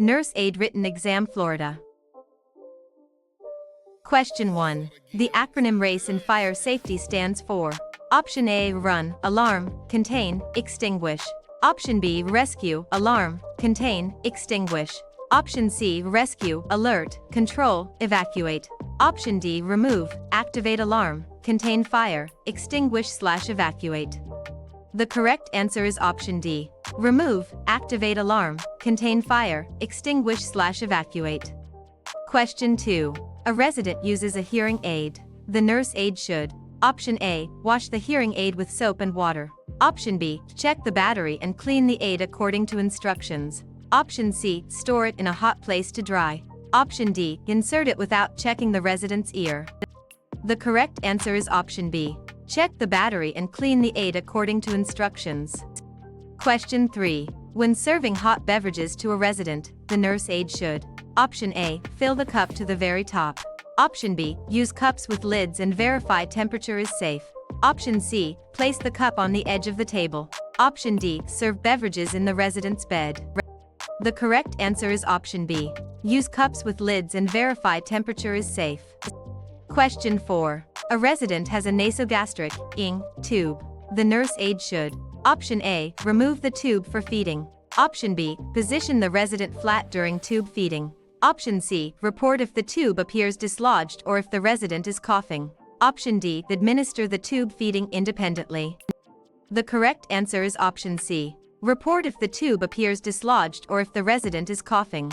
Nurse Aide Written Exam Florida. Question 1. The acronym RACE in fire safety stands for Option A, run, alarm, contain, extinguish. Option B, rescue, alarm, contain, extinguish. Option C, rescue, alert, control, evacuate. Option D, remove, activate alarm, contain fire, extinguish/evacuate. The correct answer is option D. Remove, activate alarm, contain fire, extinguish/evacuate. Question 2. A resident uses a hearing aid. The nurse aide should: Option A, wash the hearing aid with soap and water. Option B, check the battery and clean the aid according to instructions. Option C, store it in a hot place to dry. Option D, insert it without checking the resident's ear. The correct answer is option B. Check the battery and clean the aid according to instructions. Question 3. When serving hot beverages to a resident, the nurse aide should: Option A, fill the cup to the very top. Option B, use cups with lids and verify temperature is safe. Option C, place the cup on the edge of the table. Option D, serve beverages in the resident's bed. The correct answer is option B. Use cups with lids and verify temperature is safe. Question 4. A resident has a nasogastric ing tube. The nurse aide should: Option A, remove the tube for feeding. Option B, position the resident flat during tube feeding. Option C, report if the tube appears dislodged or if the resident is coughing. Option D, administer the tube feeding independently. The correct answer is option C. Report if the tube appears dislodged or if the resident is coughing.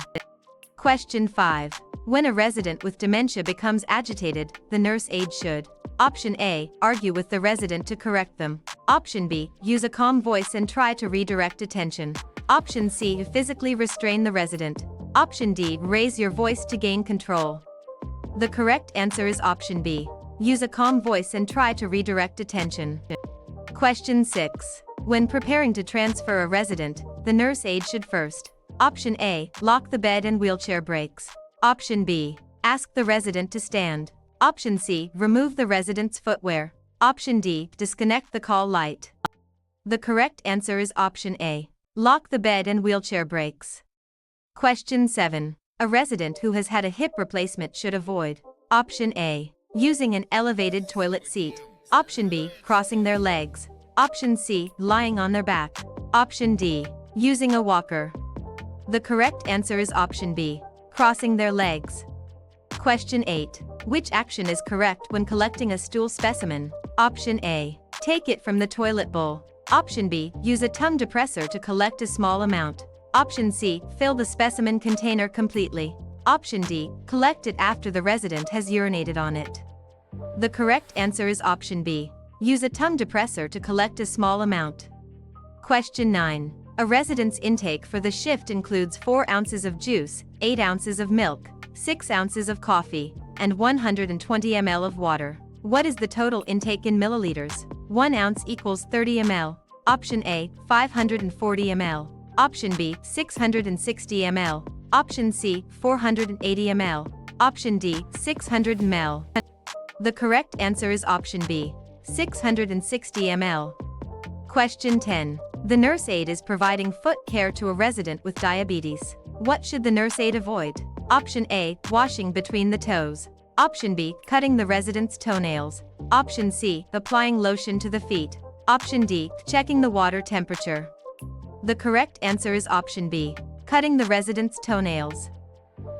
Question 5. When a resident with dementia becomes agitated, the nurse aide should: Option A, argue with the resident to correct them. Option B, use a calm voice and try to redirect attention. Option C, physically restrain the resident. Option D, raise your voice to gain control. The correct answer is option B. Use a calm voice and try to redirect attention. Question 6. When preparing to transfer a resident, the nurse aide should first: Option A, lock the bed and wheelchair brakes. Option B, ask the resident to stand. Option C, remove the resident's footwear. Option D, disconnect the call light. The correct answer is option A. Lock the bed and wheelchair brakes. Question 7. A resident who has had a hip replacement should avoid: Option A, using an elevated toilet seat. Option B, crossing their legs. Option C, lying on their back. Option D, using a walker. The correct answer is option B, crossing their legs. Question 8. Which action is correct when collecting a stool specimen? Option A, take it from the toilet bowl. Option B, use a tongue depressor to collect a small amount. Option C, fill the specimen container completely. Option D, collect it after the resident has urinated on it. The correct answer is option B. Use a tongue depressor to collect a small amount. Question 9. A resident's intake for the shift includes 4 ounces of juice, 8 ounces of milk, 6 ounces of coffee, and 120 ml of water. What is the total intake in milliliters? 1 ounce equals 30 ml. Option A, 540 ml. Option B, 660 ml. Option C, 480 ml. Option D, 600 ml. The correct answer is option B, 660 ml. Question 10. The nurse aide is providing foot care to a resident with diabetes. What should the nurse aide avoid? Option A, washing between the toes. Option B, cutting the resident's toenails. Option C, applying lotion to the feet. Option D, checking the water temperature. The correct answer is option B, cutting the resident's toenails.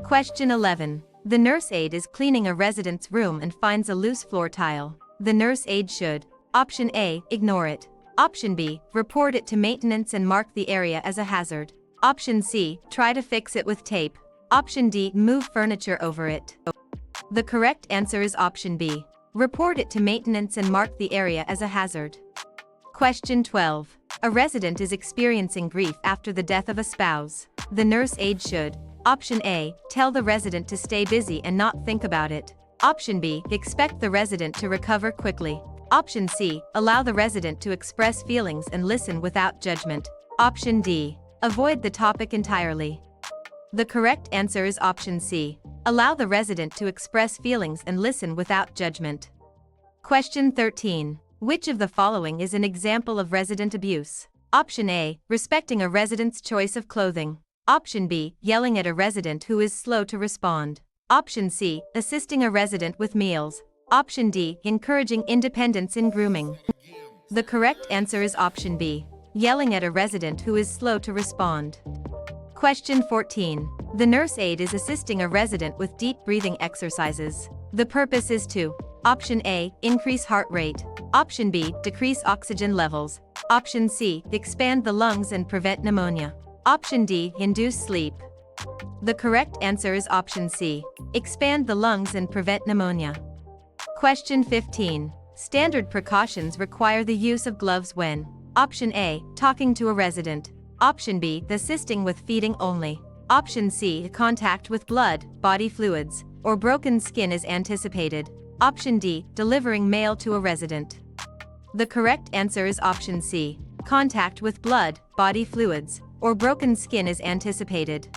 Question 11. The nurse aide is cleaning a resident's room and finds a loose floor tile. The nurse aide should: Option A, ignore it. Option B, report it to maintenance and mark the area as a hazard. Option C, try to fix it with tape. Option D, move furniture over it. The correct answer is option B, report it to maintenance and mark the area as a hazard. Question 12. A resident is experiencing grief after the death of a spouse. The nurse aide should: Option A, tell the resident to stay busy and not think about it. Option B, expect the resident to recover quickly. Option C, allow the resident to express feelings and listen without judgment. Option D, avoid the topic entirely. The correct answer is option C, allow the resident to express feelings and listen without judgment. Question 13. Which of the following is an example of resident abuse? Option A, respecting a resident's choice of clothing. Option B, yelling at a resident who is slow to respond. Option C, assisting a resident with meals. Option D, encouraging independence in grooming. The correct answer is option B, yelling at a resident who is slow to respond. Question 14. The nurse aide is assisting a resident with deep breathing exercises. The purpose is to: Option A, increase heart rate. Option B, decrease oxygen levels. Option C, expand the lungs and prevent pneumonia. Option D, induce sleep. The correct answer is option C, expand the lungs and prevent pneumonia. Question 15. Standard precautions require the use of gloves when: Option A, talking to a resident. Option B, assisting with feeding only. Option C, contact with blood, body fluids, or broken skin is anticipated. Option D, delivering mail to a resident. The correct answer is option C, contact with blood, body fluids, or broken skin is anticipated.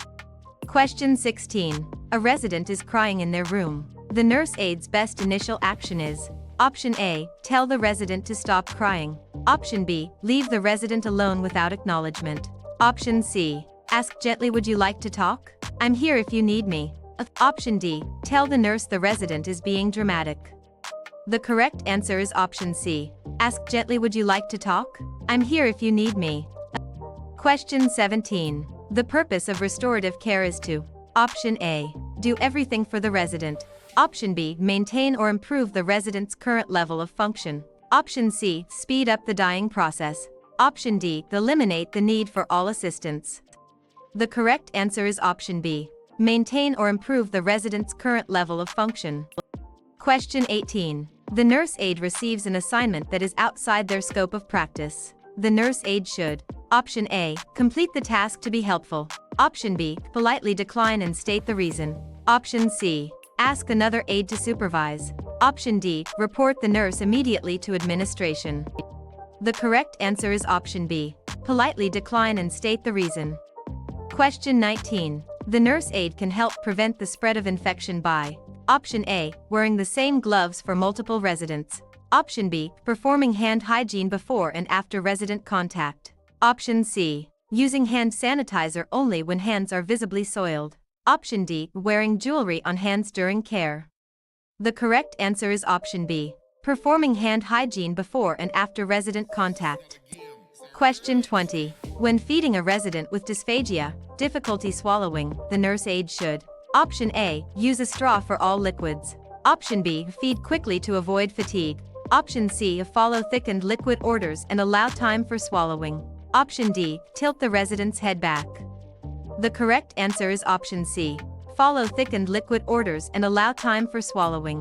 Question 16. A resident is crying in their room. The nurse aide's best initial action is: Option A, tell the resident to stop crying. Option B, leave the resident alone without acknowledgement. Option C, ask gently, would you like to talk? I'm here if you need me. Option D, tell the nurse the resident is being dramatic. The correct answer is option C, ask gently, would you like to talk? I'm here if you need me. Question 17. The purpose of restorative care is to: Option A, do everything for the resident. Option B, maintain or improve the resident's current level of function. Option C, speed up the dying process. Option D, eliminate the need for all assistance. The correct answer is option B, maintain or improve the resident's current level of function. Question 18. The nurse aide receives an assignment that is outside their scope of practice. The nurse aide should: Option A, complete the task to be helpful. Option B, politely decline and state the reason. Option C, ask another aide to supervise. Option D, report the nurse immediately to administration. The correct answer is option B, politely decline and state the reason. Question 19. The nurse aide can help prevent the spread of infection by: Option A, wearing the same gloves for multiple residents. Option B, performing hand hygiene before and after resident contact. Option C, using hand sanitizer only when hands are visibly soiled. Option D, wearing jewelry on hands during care. The correct answer is option B, performing hand hygiene before and after resident contact. Question 20. When feeding a resident with dysphagia, difficulty swallowing, the nurse aide should: Option A, use a straw for all liquids. Option B, feed quickly to avoid fatigue. Option C, follow thickened liquid orders and allow time for swallowing. Option D, tilt the resident's head back. The correct answer is option C, follow thickened liquid orders and allow time for swallowing.